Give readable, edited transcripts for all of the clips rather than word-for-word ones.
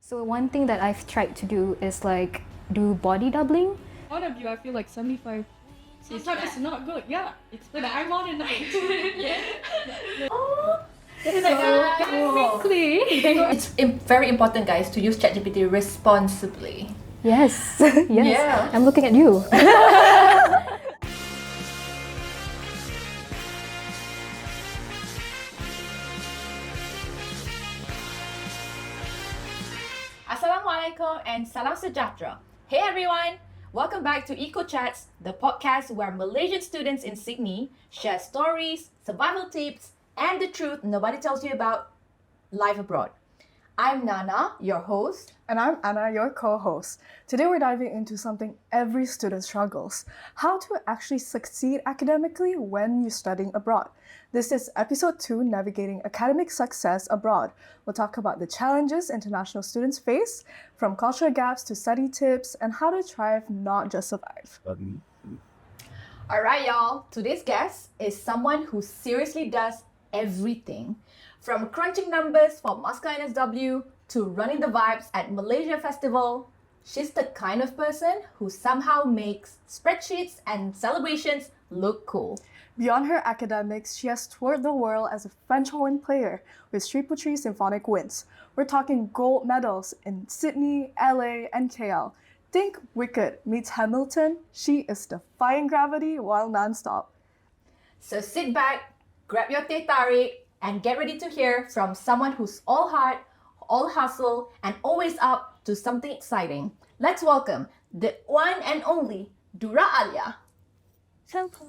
So one thing that I've tried to do is like do body doubling. Out of you, I feel like 75. Sometimes it's not good. Yeah, it's but I'm on a night. Yeah. Oh, It's like academically. It's very important, guys, to use ChatGPT responsibly. Yes, yes. Yeah. I'm looking at you. Assalamualaikum and salam sejahtera. Hey everyone! Welcome back to EchoChats, the podcast where Malaysian students in Sydney share stories, survival tips, and the truth nobody tells you about life abroad. I'm Nana, your host. And I'm Anna, your co-host. Today we're diving into something every student struggles: how to actually succeed academically when you're studying abroad. This is episode 2, Navigating Academic Success Abroad. We'll talk about the challenges international students face, from cultural gaps to study tips, and how to thrive, not just survive. Alright, y'all. Today's guest is someone who seriously does everything. From crunching numbers for MASCA NSW to running the vibes at Malaysia Festival, she's the kind of person who somehow makes spreadsheets and celebrations look cool. Beyond her academics, she has toured the world as a French horn player with 3 symphonic wins. We're talking gold medals in Sydney, LA, and KL. Think Wicked meets Hamilton. She is defying gravity while non-stop. So sit back, grab your teh tarik, and get ready to hear from someone who's all heart, all hustle, and always up to something exciting. Let's welcome the one and only Durra Aleeya. Hello.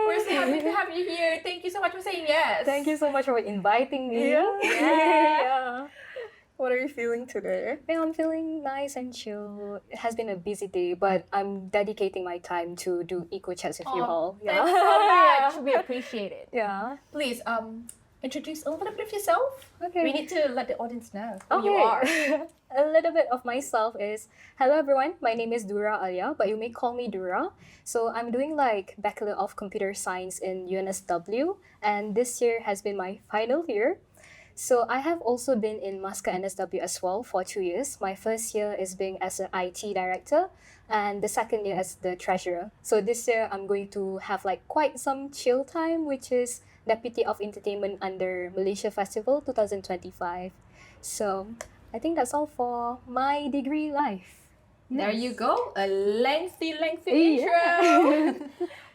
We're so happy to have you here. Thank you so much for saying yes. Thank you so much for inviting me. Yeah. What are you feeling today? Yeah, I'm feeling nice and chill. It has been a busy day, but I'm dedicating my time to do EchoChats with you all. Thanks so much. We appreciate it. Yeah. Please, introduce a little bit of yourself. Okay. We need to let the audience know who you are. A little bit of myself is, hello everyone, my name is Durra Aleeya, but you may call me Durra. So I'm doing like Bachelor of Computer Science in UNSW, and this year has been my final year. So I have also been in MASCA NSW as well for 2 years. My first year is being as an IT director, and the second year as the treasurer. So this year I'm going to have like quite some chill time, which is Deputy of Entertainment under Malaysia Festival 2025. So I think that's all for my degree life. There you go. A lengthy Yeah. intro.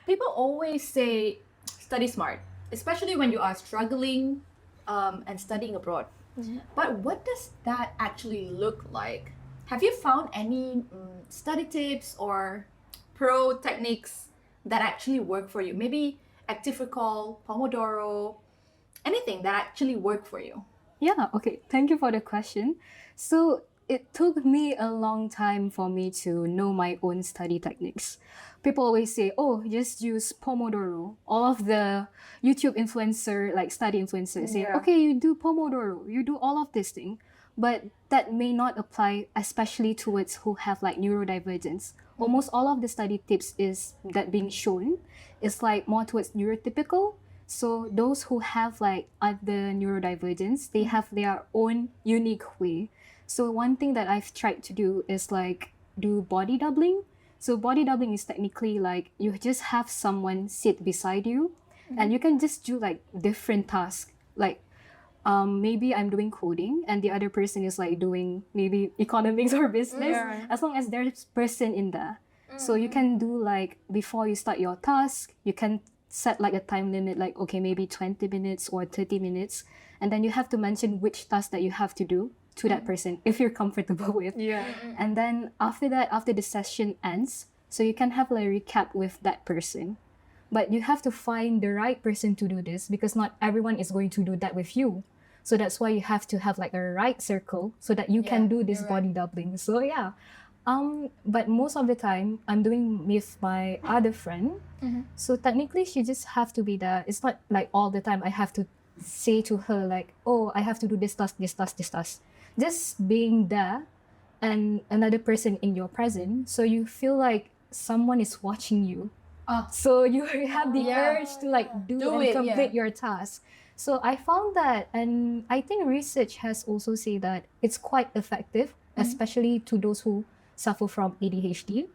People always say study smart, especially when you are struggling and studying abroad. Mhm. But what does that actually look like? Have you found any study tips or pro techniques that actually work for you? Maybe active recall, Pomodoro, anything that actually work for you? Yeah, okay. Thank you for the question. So it took me a long time for me to know my own study techniques. People always say, oh, just use Pomodoro. All of the YouTube influencer, like study influencers say, Yeah. okay, you do Pomodoro, you do all of this thing. But that may not apply, especially towards who have like neurodivergence. Almost all of the study tips is that being shown is like more towards neurotypical. So those who have like other neurodivergence, they have their own unique way. So one thing that I've tried to do is like do body doubling. So body doubling is technically like you just have someone sit beside you, and you can just do like different tasks. Like maybe I'm doing coding and the other person is like doing maybe economics or business. Yeah. As long as there's person in there. So you can do like before you start your task, you can set like a time limit, like okay, maybe 20 minutes or 30 minutes, and then you have to mention which task that you have to do to that person if you're comfortable with. Yeah. And then after that, after the session ends, so you can have like a recap with that person. But you have to find the right person to do this because not everyone is going to do that with you. So that's why you have to have like a right circle so that you can do this body doubling. So yeah. But most of the time I'm doing with my other friend. So technically she just have to be there. It's not like all the time I have to say to her like, oh, I have to do this task, this task, this task. Just being there and another person in your presence, so you feel like someone is watching you So you have the Yeah. urge to like do Do and it, complete yeah. your task. So I found that, and I think research has also said that it's quite effective, especially to those who suffer from ADHD,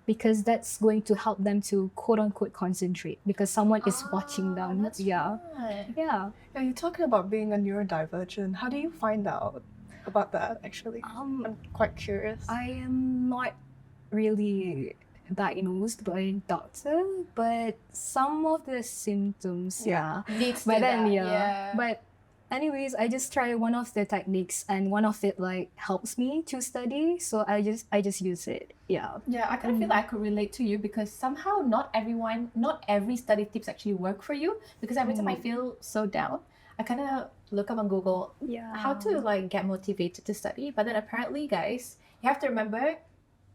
because that's going to help them to quote unquote concentrate because someone is watching them. That's Yeah. right. Yeah. Yeah, you're talking about being a neurodivergent. How do you find out about that actually? I'm quite curious. I am not really diagnosed by a doctor, but some of the symptoms, yeah. Leads But to then, that. yeah. But anyways, I just try one of the techniques, and one of it like helps me to study. So I just use it. Yeah. Yeah, I kind of feel like I could relate to you because somehow not every study tips actually work for you. Because every time I feel so down, I kind of look up on Google Yeah. how to like get motivated to study. But then apparently, guys, you have to remember,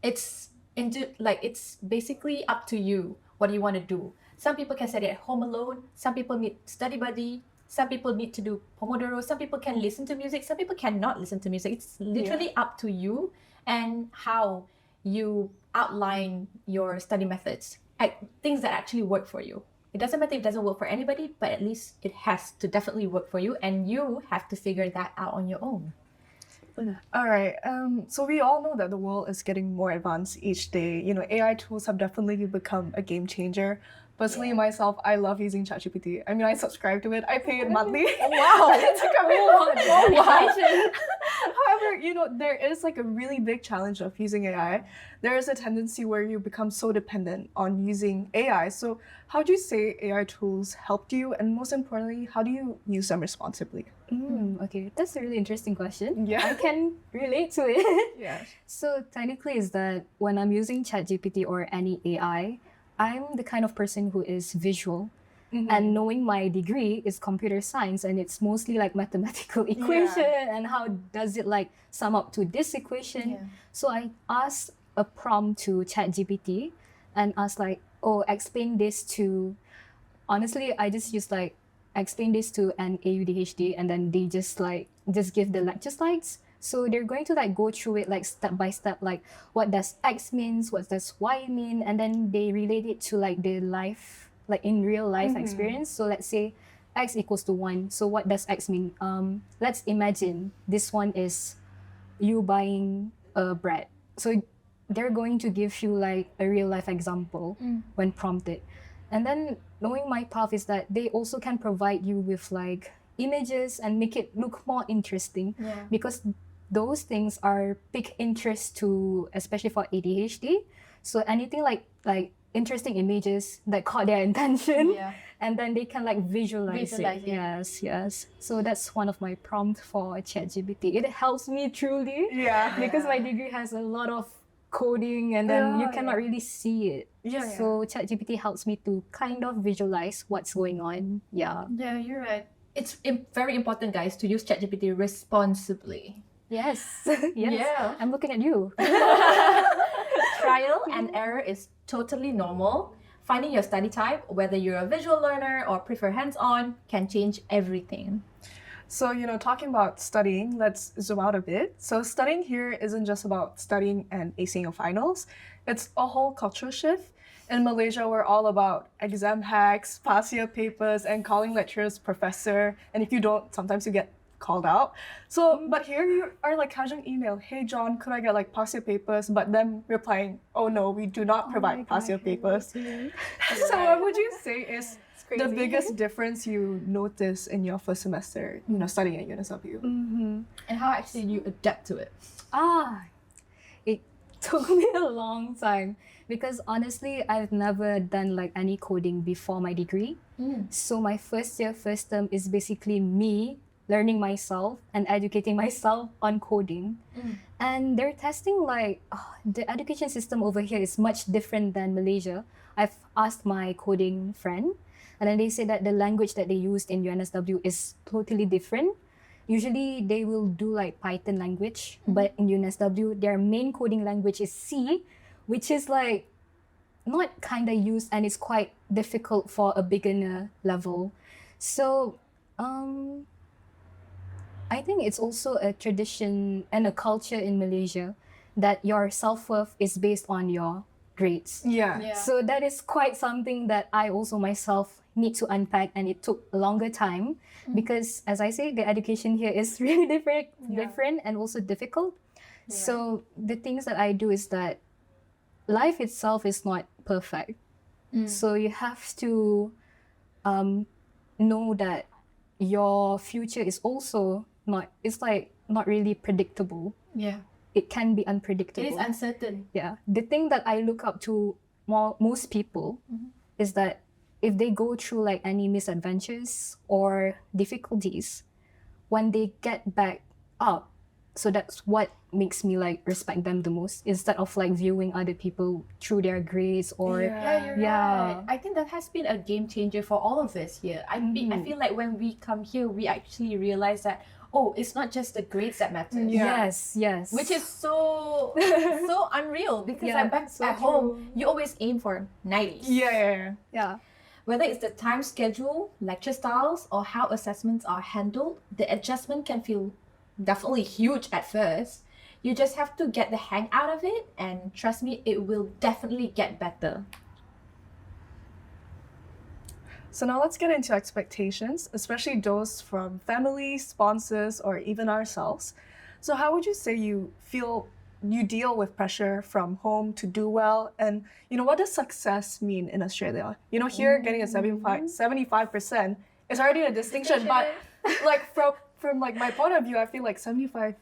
it's it's basically up to you what you want to do. Some people can study at home alone. Some people need study buddy. Some people need to do Pomodoro. Some people can listen to music. Some people cannot listen to music. It's literally up to you and how you outline your study methods. Things that actually work for you. It doesn't matter if it doesn't work for anybody, but at least it has to definitely work for you, and you have to figure that out on your own. All right. So we all know that the world is getting more advanced each day. You know, AI tools have definitely become a game changer. Personally, myself, I love using ChatGPT. I mean, I subscribe to it. I pay it monthly. Wow! It's a commitment. However, you know, there is like a really big challenge of using AI. There is a tendency where you become so dependent on using AI. So how do you say AI tools helped you? And most importantly, how do you use them responsibly? Okay, that's a really interesting question. Yeah. I can relate to it. Yeah. So technically is that when I'm using ChatGPT or any AI, I'm the kind of person who is visual. And knowing my degree is computer science, and it's mostly like mathematical equation and how does it like sum up to this equation. Yeah. So I asked a prompt to ChatGPT and asked like, oh, explain this to, honestly, I just used like, explain this to an AUDHD, and then they just give the lecture slides. So they're going to like go through it like step by step, like what does X means, what does Y mean, and then they relate it to like the life, like in real life experience. So let's say X equals to 1. So what does X mean? Let's imagine this one is you buying bread. So they're going to give you like a real life example when prompted. And then knowing my path is that they also can provide you with like images and make it look more interesting, because those things are big interest to, especially for ADHD. So anything like interesting images that caught their attention, and then they can like visualize it. Yes. So that's one of my prompts for ChatGPT. It helps me truly, because my degree has a lot of coding, and then you cannot really see it. So ChatGPT helps me to kind of visualize what's going on. Yeah, you're right. It's very important, guys, to use ChatGPT responsibly. Yes. I'm looking at you. Trial and error is totally normal. Finding your study type, whether you're a visual learner or prefer hands-on, can change everything. So, you know, talking about studying, let's zoom out a bit. So studying here isn't just about studying and acing your finals. It's a whole cultural shift. In Malaysia, we're all about exam hacks, pass your papers, and calling lecturers professor. And if you don't, sometimes you get called out. So, but here you are like casual email, hey John, could I get like pass your papers? But them replying, oh no, we do not provide pass your papers. So what would you say is the biggest difference you notice in your first semester, you know, studying at UNSW? And how actually you adapt to it? It took me a long time, because honestly, I've never done like any coding before my degree. So my first year, first term is basically me learning myself and educating myself on coding. And they're testing like, the education system over here is much different than Malaysia. I've asked my coding friend, and then they say that the language that they used in UNSW is totally different. Usually they will do like Python language, but in UNSW, their main coding language is C, which is like not kind of used, and it's quite difficult for a beginner level. So I think it's also a tradition and a culture in Malaysia that your self-worth is based on your grades. Yeah. So that is quite something that I also myself need to unpack, and it took a longer time because, as I say, the education here is really different and also difficult. So the things that I do is that life itself is not perfect. So you have to know that your future is also not, it's like not really predictable. Yeah. It can be unpredictable. It is uncertain. Yeah. The thing that I look up to most people is that if they go through like any misadventures or difficulties, when they get back up, so that's what makes me like respect them the most, instead of like viewing other people through their grades or Yeah, you're right. I think that has been a game changer for all of us here. I feel like when we come here, we actually realize that, oh, it's not just the grades that matter. Yeah. Yes. Which is so unreal, because Yeah, like back so at home, you always aim for 90s. yeah. Whether it's the time schedule, lecture styles, or how assessments are handled, the adjustment can feel definitely huge at first. You just have to get the hang out of it, and trust me, it will definitely get better. So now let's get into expectations, especially those from family, sponsors, or even ourselves. So how would you say you feel you deal with pressure from home to do well? And what does success mean in Australia? Here getting a 75% is already a distinction, but like from like my point of view, I feel like 75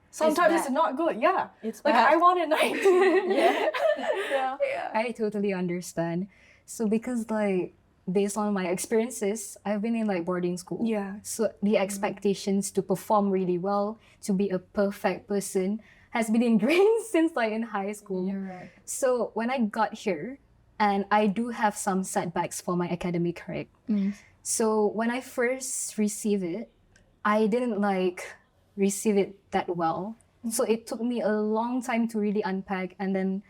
sometimes it's not good. Yeah. It's like bad. I want a 90. Yeah. I totally understand. So because like based on my experiences, I've been in like boarding school. Yeah. So the expectations to perform really well, to be a perfect person, has been ingrained since like in high school. You're right. So when I got here, and I do have some setbacks for my academic career. So when I first received it, I didn't like receive it that well. So it took me a long time to really unpack and then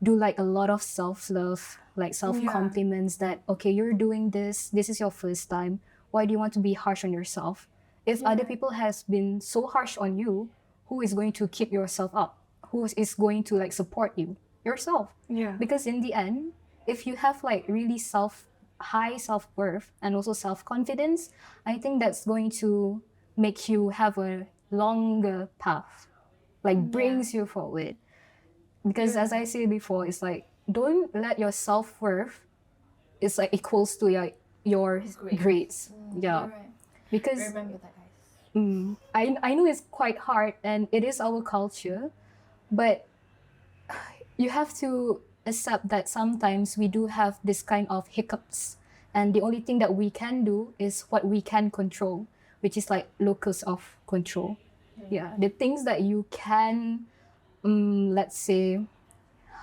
do like a lot of self-love, like self-compliments that, okay, you're doing this is your first time. Why do you want to be harsh on yourself? If other people has been so harsh on you, who is going to keep yourself up? Who is going to like support you? Yourself. Yeah. Because in the end, if you have like really high self-worth and also self-confidence, I think that's going to make you have a longer path, like brings you forward. Because as I said before, it's like, don't let your self-worth is like equals to your grades. Yeah. You're right. Because Remember that, guys. I know it's quite hard and it is our culture, but you have to accept that sometimes we do have this kind of hiccups, and the only thing that we can do is what we can control, which is like locus of control. Yeah, the things that you can, let's say,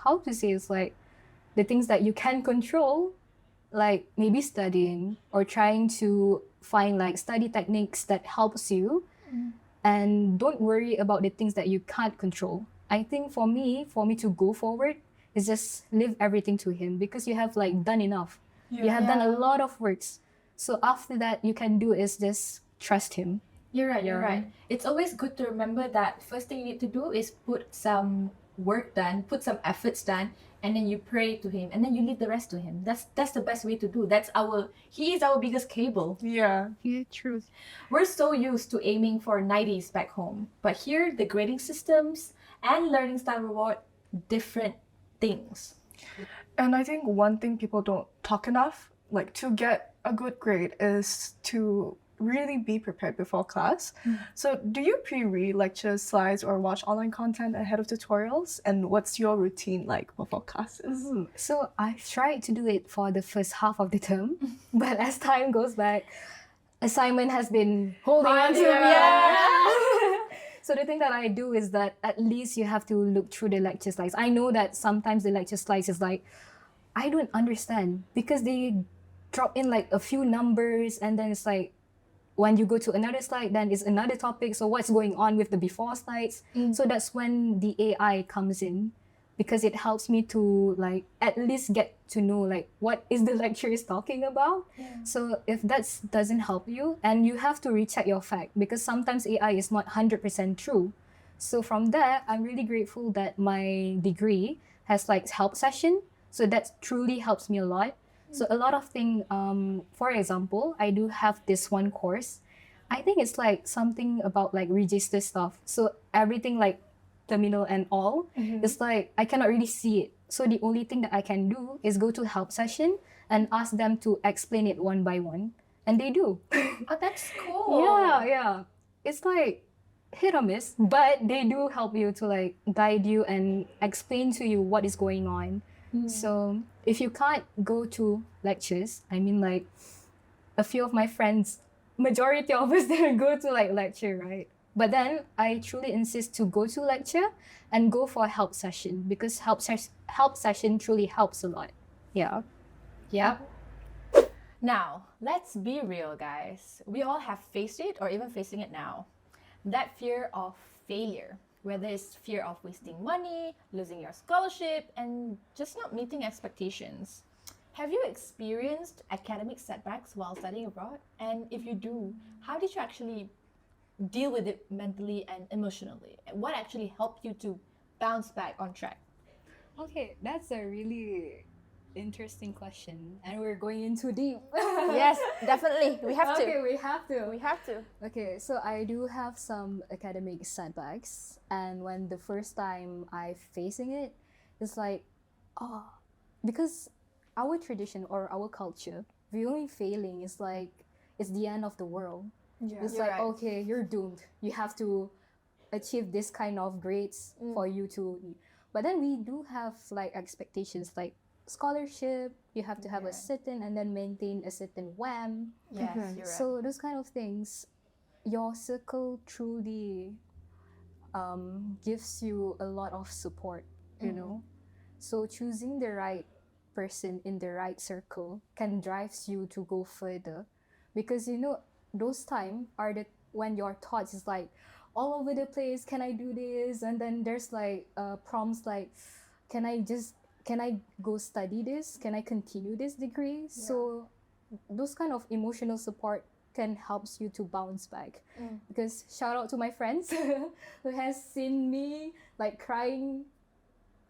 how to say, it's like the things that you can control, like maybe studying or trying to find like study techniques that helps you, and don't worry about the things that you can't control. I think for me to go forward is just leave everything to him, because you have like done enough. You have done a lot of works. So after that, you can do is just trust him. You're right. It's always good to remember that first thing you need to do is put some work done, put some efforts done, and then you pray to him, and then you leave the rest to him. That's the best way to do. He is our biggest cable. Yeah. Yeah, true. We're so used to aiming for 90s back home, but here the grading systems and learning style reward different things. And I think one thing people don't talk enough, like to get a good grade, is to really be prepared before class. So do you pre-read lectures, slides, or watch online content ahead of tutorials? And what's your routine like before classes? So I tried to do it for the first half of the term, but as time goes by, assignment has been holding on to me. So the thing that I do is that at least you have to look through the lecture slides. I know that sometimes the lecture slides is like, I don't understand, because they drop in like a few numbers, and then it's like, when you go to another slide, then it's another topic. So what's going on with the before slides? So that's when the AI comes in, because it helps me to like at least get to know like what is the lecturer is talking about. So if that doesn't help you, and you have to recheck your fact, because sometimes AI is not 100% true. So from there, I'm really grateful that my degree has like help session. So that truly helps me a lot. So a lot of things, for example, I do have this one course. I think it's like something about like register stuff. So everything like terminal and all, it's like I cannot really see it. So the only thing that I can do is go to help session and ask them to explain it one by one. And they do. Oh, that's cool. Yeah. It's like hit or miss, but they do help you to like guide you and explain to you what is going on. So if you can't go to lectures, I mean like a few of my friends, majority of us didn't go to like lecture, right? But then I truly insist to go to lecture and go for a help session because help session truly helps a lot. Yeah. Now, let's be real, guys. We all have faced it or even facing it now. That fear of failure, whether it's fear of wasting money, losing your scholarship, and just not meeting expectations. Have you experienced academic setbacks while studying abroad? And if you do, how did you actually deal with it mentally and emotionally? And what actually helped you to bounce back on track? Okay, that's a really interesting question, and we're going into deep. Yes, definitely. We have Okay, to. we have to. We have to. Okay, so I do have some academic setbacks, and when the first time I facing it, it's like, oh, because our tradition or our culture, viewing failing is like it's the end of the world. It's You're like, right. okay, you're doomed. You have to achieve this kind of grades for you to. But then we do have like expectations like scholarship. You have to have a certain and then maintain a certain WAM. Yes, you're right. So those kind of things, your circle truly gives you a lot of support, you know. So choosing the right person in the right circle can drives you to go further, because you know those time are the when your thoughts is like all over the place. Can I do this? And then there's like prompts like, can I go study this? Can I continue this degree? So those kind of emotional support can helps you to bounce back. Because shout out to my friends who has seen me like crying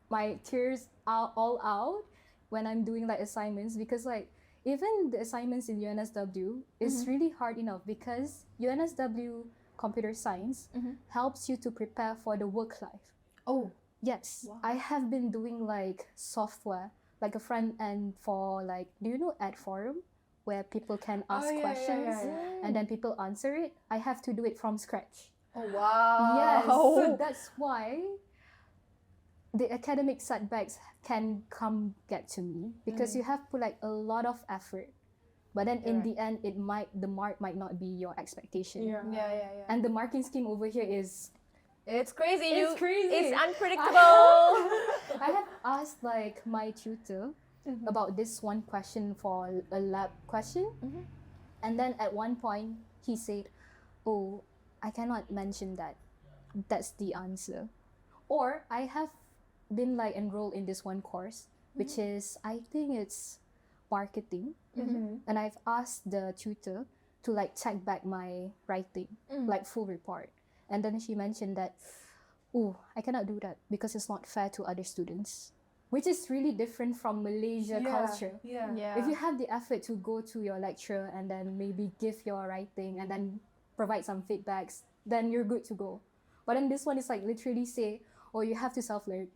my tears all out when I'm doing like assignments, because like even the assignments in UNSW is really hard enough, because UNSW computer science helps you to prepare for the work life. Oh, Yes, I have been doing like software, like a front end for like, do you know Ad Forum, where people can ask questions and then people answer it? I have to do it from scratch. oh wow. Yes, so that's why the academic setbacks can come get to me, because you have put like a lot of effort, but then in the end the mark might not be your expectation. Yeah. And the marking scheme over here is It's crazy. It's crazy. It's unpredictable. I have asked like my tutor about this one question for a lab question, and then at one point he said, "Oh, I cannot mention that. That's the answer." Or I have been like enrolled in this one course, which is, I think it's marketing, and I've asked the tutor to like check back my writing, like full report. And then she mentioned that, oh, I cannot do that because it's not fair to other students, which is really different from Malaysia culture. Yeah. If you have the effort to go to your lecturer and then maybe give your writing and then provide some feedbacks, then you're good to go. But then this one is like literally say, oh, you have to self-learn.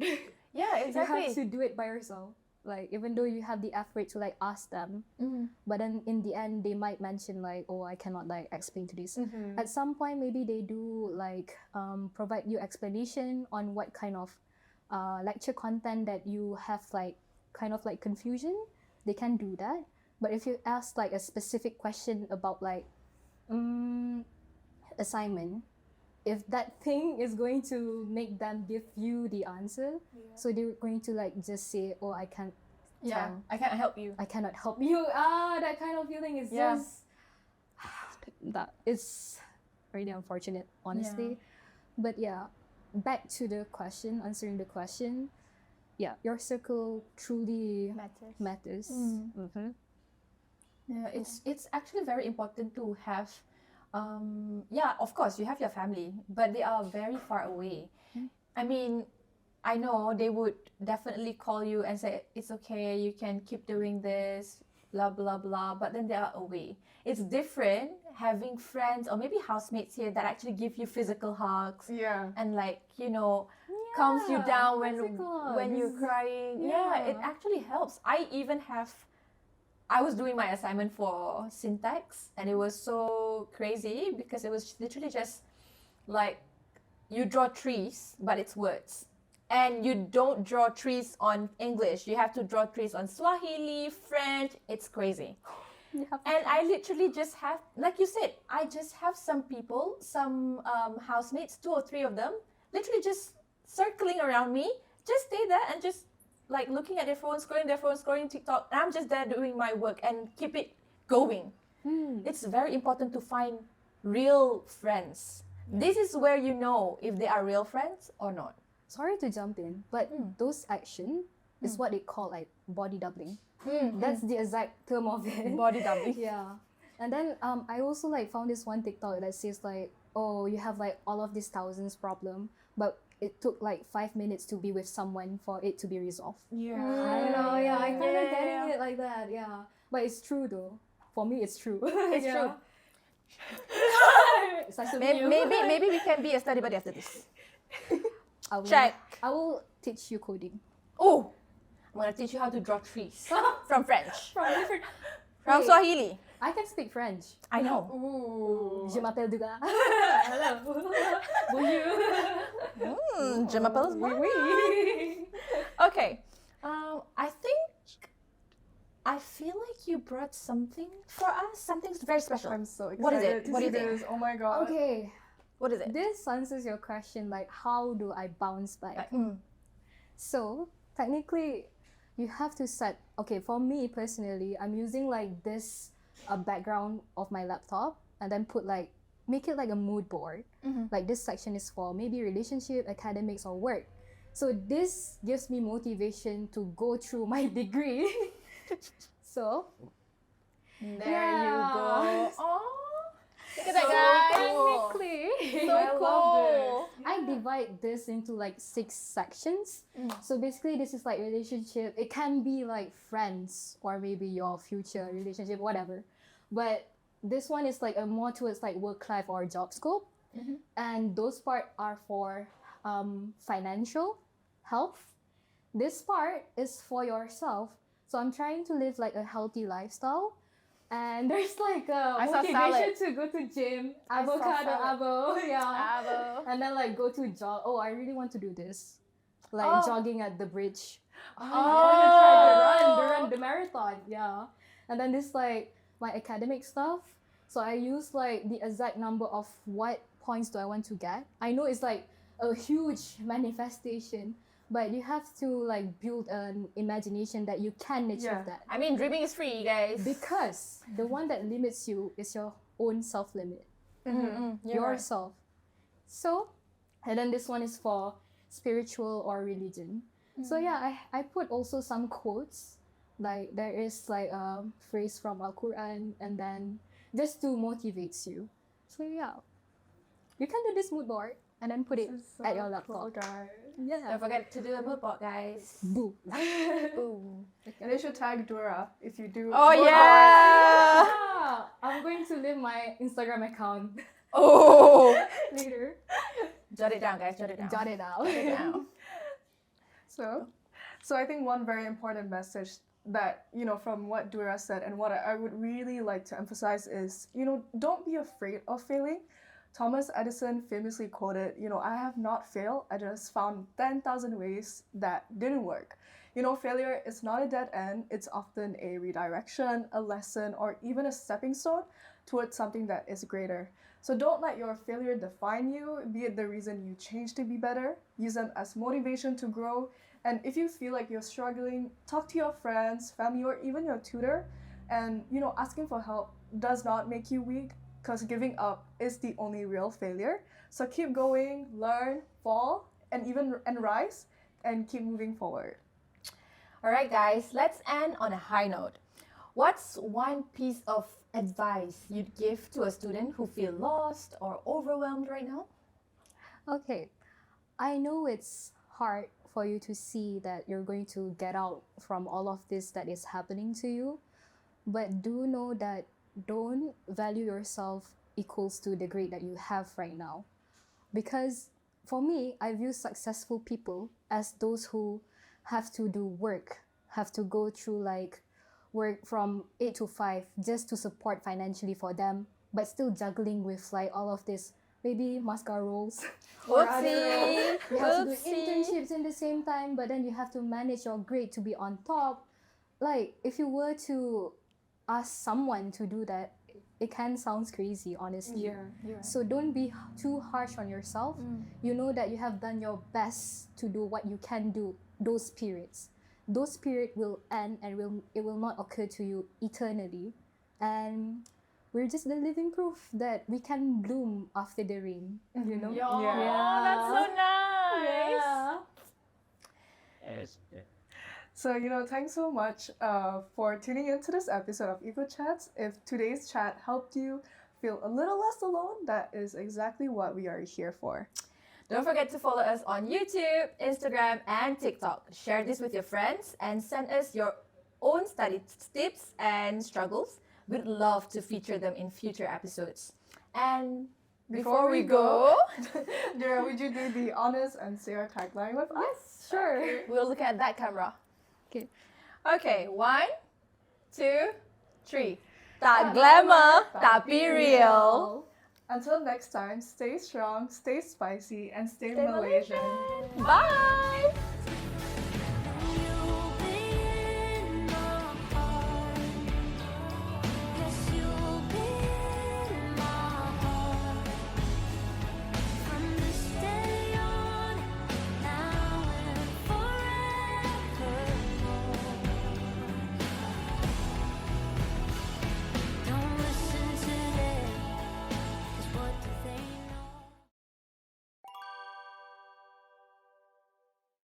Yeah, You have exactly. to do it by yourself. Like, even though you have the effort to like ask them, but then in the end they might mention like, oh, I cannot like explain to this. At some point maybe they do like provide you explanation on what kind of lecture content that you have like kind of like confusion. They can do that. But if you ask like a specific question about like assignment, if that thing is going to make them give you the answer, so they're going to like just say, oh, I can't tell. I can't help you. I cannot help you. That kind of feeling is Yeah. just that is really unfortunate, honestly. But yeah, back to the question, answering the question. Yeah, your circle truly matters. Yeah, it's actually very important to have. Yeah, of course you have your family, but they are very far away. I mean, I know they would definitely call you and say, it's okay, you can keep doing this, blah, blah, blah, but then they are away. It's different having friends or maybe housemates here that actually give you physical hugs Yeah. and like, calms you down physical when you're hugs. crying. Yeah. It actually helps. I was doing my assignment for syntax and it was so crazy because it was literally just like you draw trees, but it's words. And you don't draw trees on English. You have to draw trees on Swahili, French. It's crazy. You have to And I literally just have, like you said, I just have some people, some housemates, 2 or 3 of them, literally just circling around me, just stay there and just like looking at their phone, scrolling TikTok. And I'm just there doing my work and keep it going. It's very important to find real friends. This is where you know if they are real friends or not. Sorry to jump in, but those action is what they call like body doubling. That's the exact term of it. Body doubling. Yeah. And then I also like found this one TikTok that says like, oh, you have like all of these thousands problem, but it took like 5 minutes to be with someone for it to be resolved. Yeah. I know, yeah, I kind of getting it like that, yeah. But it's true though. For me, it's true. It's true. Such a Maybe we can be a study buddy after this. I will, Check. I will teach you coding. Oh, I'm gonna teach you how to draw trees from French, From different. from Wait. Swahili. I can speak French. I know. Ooh. Je m'appelle Durra. Hello. Bonjour. Je m'appelle Oui. Okay. I feel like you brought something for us. Something's very special. I'm so excited What is it? to What do see you think? this. Oh my god. Okay. What is it? This answers your question like how do I bounce back? Mm. So technically you have to set, okay, for me personally, I'm using like this background of my laptop and then make it like a mood board. Like this section is for maybe relationship, academics or work. So this gives me motivation to go through my degree. So There you Yeah. go. Oh, look at so that, guys. technically So I love cool. I divide this into like 6 sections. So basically this is like relationship. It can be like friends or maybe your future relationship, whatever. But this one is like a more towards like work life or job scope. And those part are for financial, health. This part is for yourself. So I'm trying to live like a healthy lifestyle. And there's like a I saw motivation salad. to go to gym, I saw avocado, salad. avo, yeah. Bravo. And then like go to jog. Oh, I really want to do this, like Oh. jogging at the bridge. I Oh. want to try the marathon. Yeah. And then this like my academic stuff. So I use like the exact number of what points do I want to get. I know it's like a huge manifestation, but you have to like build an imagination that you can achieve Yeah. that. I mean, dreaming is free, guys. Because the one that limits you is your own self-limit. You're right. Yourself. So, and then this one is for spiritual or religion. So yeah, I put also some quotes. Like there is like a phrase from Al-Quran and then just to motivate you. So yeah, you can do this mood board and then put it This is so at your cool, laptop. guys. Yeah. Don't forget to do the mood board, guys. Boo. Boom. And they should tag Durra if you do. Oh, mood yeah. Yeah, I'm going to leave my Instagram account Oh. later. Jot it down, guys. Jot it down. Jot it out. Jot it down. So I think one very important message that, from what Durra said and what I would really like to emphasize is, don't be afraid of failing. Thomas Edison famously quoted, I have not failed, I just found 10,000 ways that didn't work. Failure is not a dead end, it's often a redirection, a lesson, or even a stepping stone towards something that is greater. So don't let your failure define you, be it the reason you change to be better, use them as motivation to grow. And if you feel like you're struggling, talk to your friends, family, or even your tutor. And, asking for help does not make you weak, because giving up is the only real failure. So keep going, learn, fall, and rise, and keep moving forward. All right, guys. Let's end on a high note. What's one piece of advice you'd give to a student who feel lost or overwhelmed right now? Okay, I know it's hard for you to see that you're going to get out from all of this that is happening to you. But do know that don't value yourself equals to the grade that you have right now. Because for me, I view successful people as those who have to do work, have to go through like work from 8 to 5 just to support financially for them, but still juggling with like all of this, maybe MASCA roles. Whoopsie! You have to do internships in the same time, but then you have to manage your grade to be on top. Like, if you were to ask someone to do that, it can sound crazy, honestly. Yeah. So don't be too harsh on yourself. You know that you have done your best to do what you can do those periods. Those periods will end and it will not occur to you eternally. And we're just the living proof that we can bloom after the rain, you know? Yeah. That's so nice. Yeah. Yes. So, thanks so much for tuning into this episode of EchoChats. If today's chat helped you feel a little less alone, that is exactly what we are here for. Don't forget to follow us on YouTube, Instagram, and TikTok. Share this with your friends and send us your own study tips and struggles. We'd love to feature them in future episodes. And before we go, Durra, would you do the honors and say our tagline with us? sure, we'll look at that camera. Okay. Okay, 1, 2, 3. Tak glamour, tapi real. Until next time, stay strong, stay spicy, and stay Malaysian. Bye!